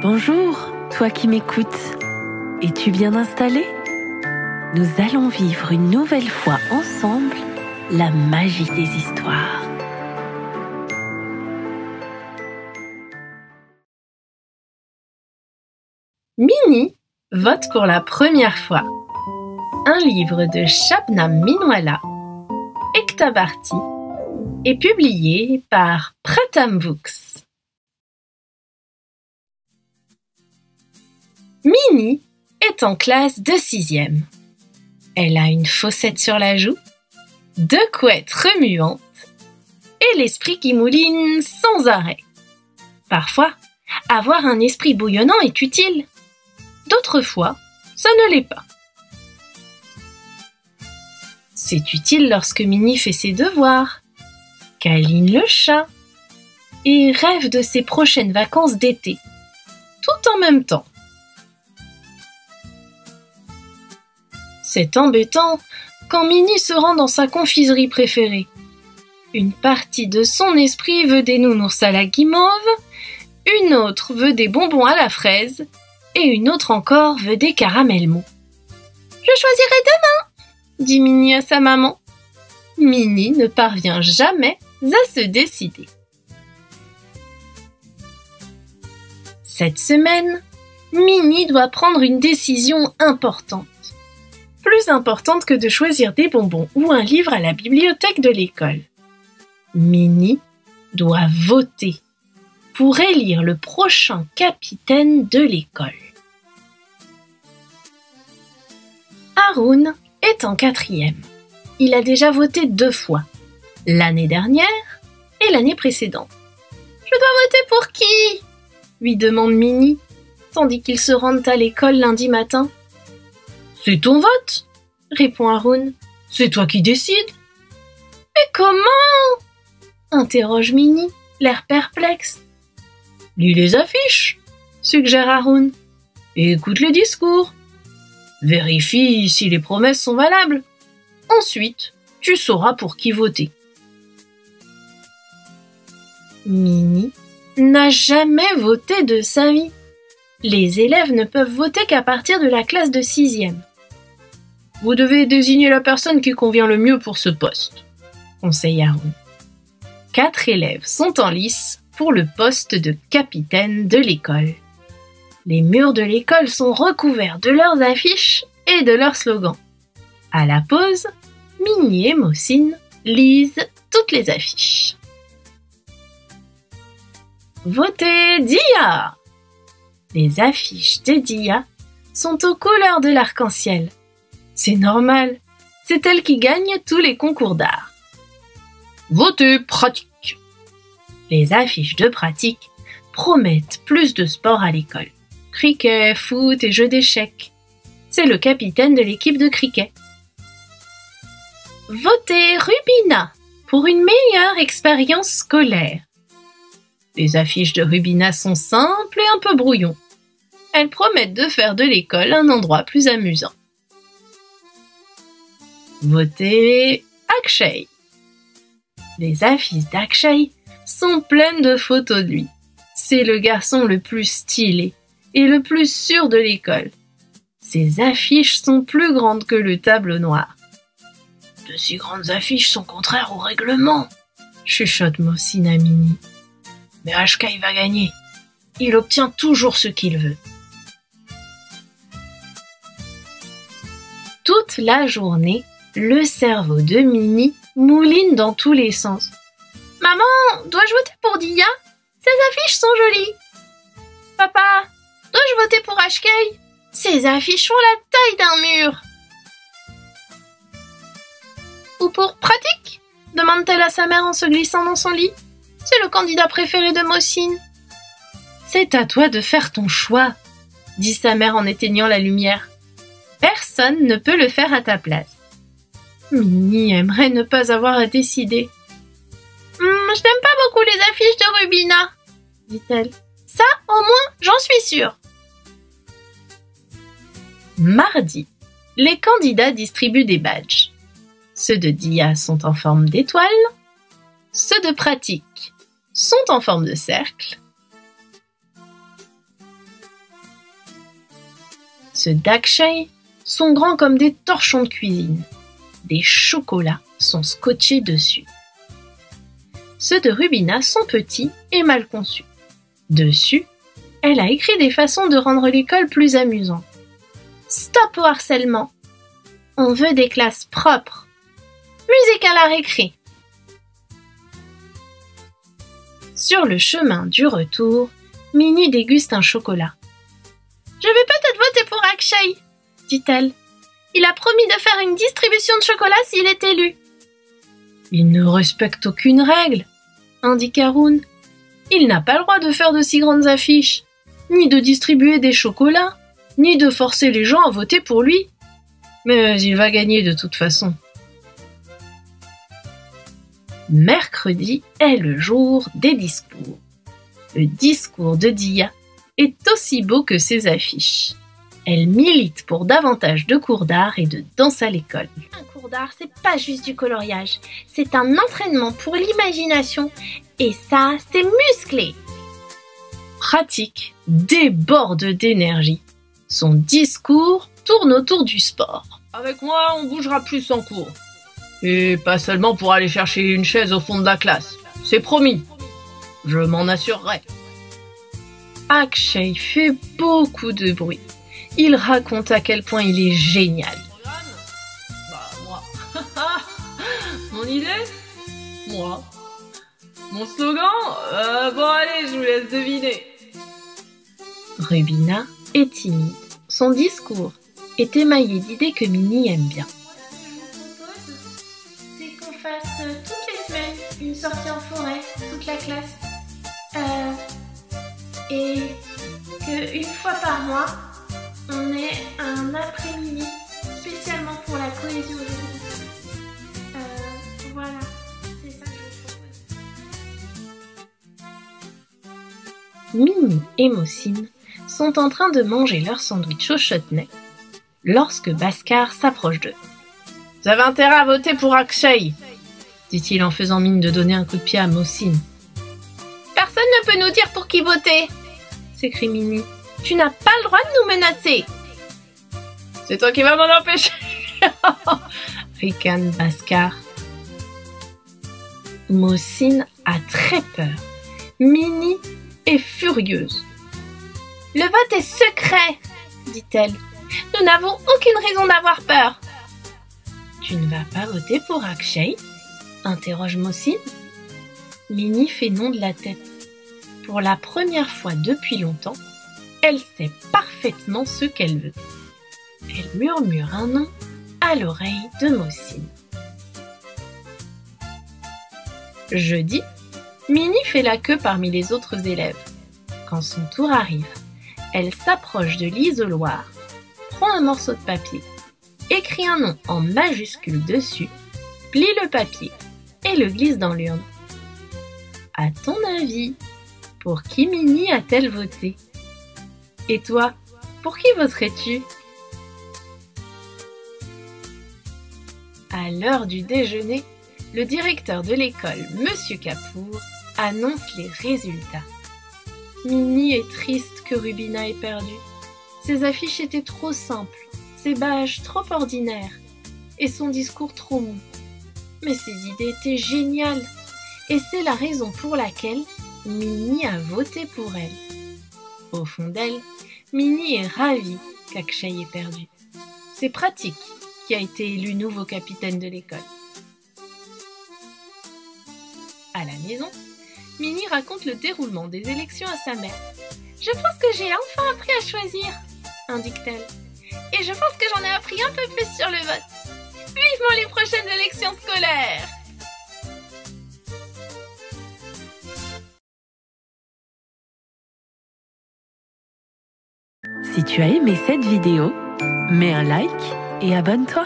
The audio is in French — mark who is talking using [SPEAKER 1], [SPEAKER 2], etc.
[SPEAKER 1] Bonjour, toi qui m'écoutes. Es-tu bien installé? Nous allons vivre une nouvelle fois ensemble la magie des histoires.
[SPEAKER 2] Minnie vote pour la première fois. Un livre de Shabnam Minwalla, Ektabarty, est publié par Pratham Books. Minnie est en classe de 6e. Elle a une fossette sur la joue, 2 couettes remuantes et l'esprit qui mouline sans arrêt. Parfois, avoir un esprit bouillonnant est utile. D'autres fois, ça ne l'est pas. C'est utile lorsque Minnie fait ses devoirs, câline le chat et rêve de ses prochaines vacances d'été, tout en même temps. C'est embêtant quand Minnie se rend dans sa confiserie préférée. Une partie de son esprit veut des nounours à la guimauve, une autre veut des bonbons à la fraise, et une autre encore veut des caramels mous. « Je choisirai demain !» dit Minnie à sa maman. Minnie ne parvient jamais à se décider. Cette semaine, Minnie doit prendre une décision importante. Plus importante que de choisir des bonbons ou un livre à la bibliothèque de l'école. Minnie doit voter pour élire le prochain capitaine de l'école. Haroun est en 4e. Il a déjà voté 2 fois, l'année dernière et l'année précédente. « Je dois voter pour qui ?» lui demande Minnie, tandis qu'ils se rendent à l'école lundi matin. « C'est ton vote !» répond Haroun. « C'est toi qui décides. »« Mais comment ?» interroge Minnie, l'air perplexe. « Lis les affiches !» suggère Haroun. « Et écoute les discours. Vérifie si les promesses sont valables. Ensuite, tu sauras pour qui voter. » Minnie n'a jamais voté de sa vie. Les élèves ne peuvent voter qu'à partir de la classe de 6e. Vous devez désigner la personne qui convient le mieux pour ce poste, conseille Haroun. 4 élèves sont en lice pour le poste de capitaine de l'école. Les murs de l'école sont recouverts de leurs affiches et de leurs slogans. À la pause, Minnie et Mohsin lisent toutes les affiches. Votez Dia! Les affiches de Dia sont aux couleurs de l'arc-en-ciel. C'est normal, c'est elle qui gagne tous les concours d'art. Votez Pratique! Les affiches de Pratique promettent plus de sport à l'école. Cricket, foot et jeux d'échecs. C'est le capitaine de l'équipe de cricket. Votez Rubina pour une meilleure expérience scolaire. Les affiches de Rubina sont simples et un peu brouillons. Elles promettent de faire de l'école un endroit plus amusant. Votez Akshay. Les affiches d'Akshay sont pleines de photos de lui. C'est le garçon le plus stylé et le plus sûr de l'école. Ses affiches sont plus grandes que le tableau noir. « De si grandes affiches sont contraires au règlement !» chuchote Mohsin à Minnie. « Mais Akshay va gagner. Il obtient toujours ce qu'il veut. » Toute la journée, le cerveau de Minnie mouline dans tous les sens. « Maman, dois-je voter pour Dia? Ces affiches sont jolies. »« Papa, dois-je voter pour Akshay? Ces affiches font la taille d'un mur. »« Ou pour Pratique ?» demande-t-elle à sa mère en se glissant dans son lit. « C'est le candidat préféré de Mohsin. »« C'est à toi de faire ton choix, » dit sa mère en éteignant la lumière. « Personne ne peut le faire à ta place. » Minnie aimerait ne pas avoir à décider. « Je n'aime pas beaucoup les affiches de Rubina, » dit-elle. « Ça, au moins, j'en suis sûre. » Mardi, les candidats distribuent des badges. Ceux de Dia sont en forme d'étoile, ceux de Pratique sont en forme de cercle Ceux d'Akshay sont grands comme des torchons de cuisine. Des chocolats sont scotchés dessus. Ceux de Rubina sont petits et mal conçus. Dessus, elle a écrit des façons de rendre l'école plus amusante. Stop au harcèlement. On veut des classes propres. Musique à la récré. Sur le chemin du retour, Minnie déguste un chocolat. « Je vais peut-être voter pour Akshay, » dit-elle. « Il a promis de faire une distribution de chocolat s'il est élu. »« Il ne respecte aucune règle, » indique Haroun. « Il n'a pas le droit de faire de si grandes affiches, ni de distribuer des chocolats, ni de forcer les gens à voter pour lui. Mais il va gagner de toute façon. » Mercredi est le jour des discours. Le discours de Dia est aussi beau que ses affiches. Elle milite pour davantage de cours d'art et de danse à l'école. Un cours d'art, c'est pas juste du coloriage, c'est un entraînement pour l'imagination et ça, c'est musclé. Pratique, déborde d'énergie. Son discours tourne autour du sport. Avec moi, on bougera plus en cours. Et pas seulement pour aller chercher une chaise au fond de la classe. C'est promis. Je m'en assurerai. Akshay fait beaucoup de bruit. Il raconte à quel point il est génial. Moi. Mon idée? Moi. Mon slogan? Bon allez, je vous laisse deviner. Rubina est timide. Son discours est émaillé d'idées que Minnie aime bien. C'est qu'on fasse toutes les semaines une sortie en forêt, toute la classe. Et qu'une fois par mois, on ait un après-midi spécialement pour la cohésion de groupe. Voilà, c'est ça que je propose. Minnie et Mossine sont en train de manger leur sandwich au chutney lorsque Bhaskar s'approche d'eux. « Vous avez intérêt à voter pour Akshay !» dit-il en faisant mine de donner un coup de pied à Mossine. « Personne ne peut nous dire pour qui voter !» s'écrie Minnie. « Tu n'as pas le droit de nous menacer !»« C'est toi qui vas m'en empêcher !» ricane Bhaskar. Mossine a très peur. Minnie est furieuse. « Le vote est secret !» dit-elle. « Nous n'avons aucune raison d'avoir peur. »« Tu ne vas pas voter pour Akshay ?» interroge Mossine. Minnie fait non de la tête. Pour la première fois depuis longtemps, elle sait parfaitement ce qu'elle veut. Elle murmure un nom à l'oreille de Mossine. Jeudi, Minnie fait la queue parmi les autres élèves. Quand son tour arrive, elle s'approche de l'isoloir, prend un morceau de papier, écrit un nom en majuscule dessus, plie le papier et le glisse dans l'urne. À ton avis, pour qui Minnie a-t-elle voté? Et toi, pour qui voterais-tu? À l'heure du déjeuner, le directeur de l'école, Monsieur Kapoor, annonce les résultats. Minnie est triste que Rubina ait perdu. Ses affiches étaient trop simples, ses badges trop ordinaires et son discours trop mou. Mais ses idées étaient géniales et c'est la raison pour laquelle Minnie a voté pour elle. Au fond d'elle, Minnie est ravie qu'Akshay ait perdu. C'est Pratik qui a été élu nouveau capitaine de l'école. À la maison, Minnie raconte le déroulement des élections à sa mère. « Je pense que j'ai enfin appris à choisir », indique-t-elle. « Et je pense que j'en ai appris un peu plus sur le vote. Vivement les prochaines élections scolaires !»
[SPEAKER 1] Si tu as aimé cette vidéo, mets un like et abonne-toi.